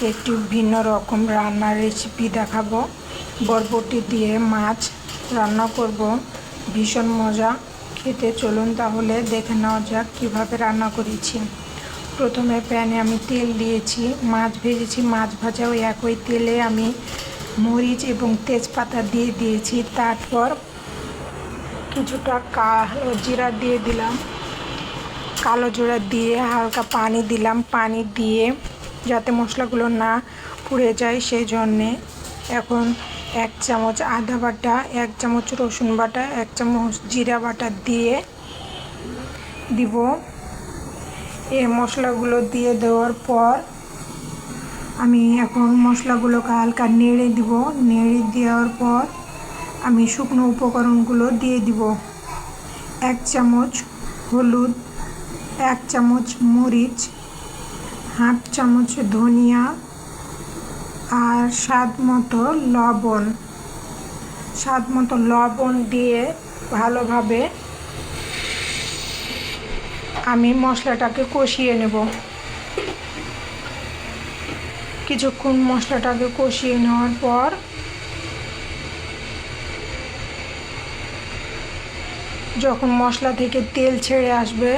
আজকে একটু ভিন্ন রকম রান্নার রেসিপি দেখাবো। বরবটি দিয়ে মাছ রান্না করব, ভীষণ মজা খেতে। চলুন তাহলে দেখে নেওয়া যাক কীভাবে রান্না করেছি। প্রথমে প্যানে আমি তেল দিয়েছি, মাছ ভেজেছি। মাছ ভাজা ওই একই তেলে আমি মরিচ এবং তেজপাতা দিয়ে দিয়েছি। তারপর কিছুটা কালো জিরা দিয়ে দিলাম, কালো জিরা দিয়ে হালকা পানি দিলাম। পানি দিয়ে যাতে মশলাগুলো না পুড়ে যায় সেই জন্যে এখন 1 চামচ আদা বাটা, 1 চামচ রসুন বাটা, 1 চামচ জিরা বাটা দিয়ে দিব। এই মশলাগুলো দিয়ে দেওয়ার পর আমি এখন মশলাগুলোকে হালকা নেড়ে দিব। নেড়ে দেওয়ার পর আমি শুকনো উপকরণগুলো দিয়ে দিব। 1 চামচ হলুদ, 1 চামচ মরিচ, 1/2 চামচ ধনিয়া আর স্বাদ মতো লবণ দিয়ে ভালোভাবে আমি মশলাটাকে কষিয়ে নেব। কিছুক্ষণ মশলাটাকে কষিয়ে নেওয়ার পর যখন মশলা থেকে তেল ছেড়ে আসবে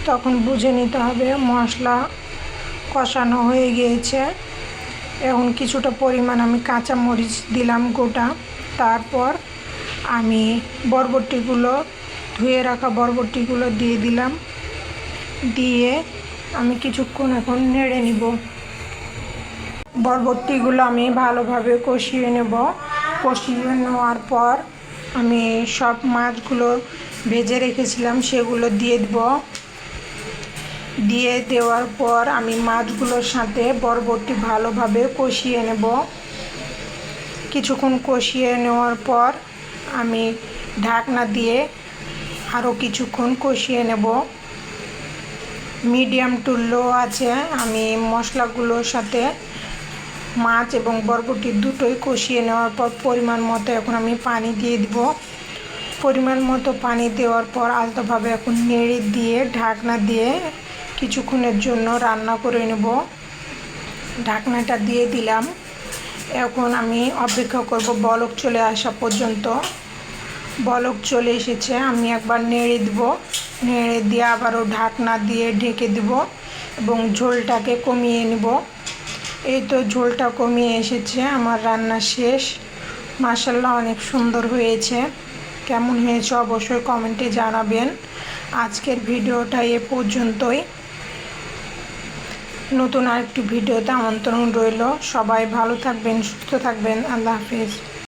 তখন বুঝে নিতে হবে মশলা কষানো হয়ে গিয়েছে। এখন কিছুটা পরিমাণ আমি কাঁচা মরিচ দিলাম গোটা। তারপর আমি ধুয়ে রাখা বরবটিগুলো দিয়ে দিলাম। দিয়ে আমি কিছুক্ষণ এখন নেড়ে নিব। বরবটিগুলো আমি ভালোভাবে কষিয়ে নেব। কষিয়ে নেওয়ার পর আমি সব মাছগুলো ভেজে রেখেছিলাম সেগুলো দিয়ে দেব। দিয়ে দেওয়ার পর আমি মাছগুলোর সাথে বরবটি ভালোভাবে কষিয়ে নেব। কিছুক্ষণ কষিয়ে নেওয়ার পর আমি ঢাকনা দিয়ে আরও কিছুক্ষণ কষিয়ে নেব। মিডিয়াম টু লো আছে আমি মশলাগুলোর সাথে মাছ এবং বরবটি দুটোই কষিয়ে নেওয়ার পর পরিমাণ মতো এখন আমি পানি দিয়ে দিব। পরিমাণ মতো পানি দেওয়ার পর আলতোভাবে এখন নেড়ে দিয়ে ঢাকনা দিয়ে কিছুক্ষণের জন্য রান্না করে নেব। ঢাকনাটা দিয়ে দিলাম। এখন আমি অপেক্ষা করব বলক চলে আসা পর্যন্ত। বলক চলে এসেছে, আমি একবার নেড়ে দেব। নেড়ে দিয়ে আবারও ঢাকনা দিয়ে ঢেকে দেব এবং ঝোলটাকে কমিয়ে নেব। এই তো ঝোলটা কমিয়ে এসেছে, আমার রান্না শেষ। মাশাআল্লাহ অনেক সুন্দর হয়েছে। কেমন হয়েছে অবশ্যই কমেন্টে জানাবেন। আজকের ভিডিওটা এ পর্যন্তই। নতুন আরেকটি ভিডিওতে আমন্ত্রণ রইল। সবাই ভালো থাকবেন, সুস্থ থাকবেন। আল্লাহ হাফেজ।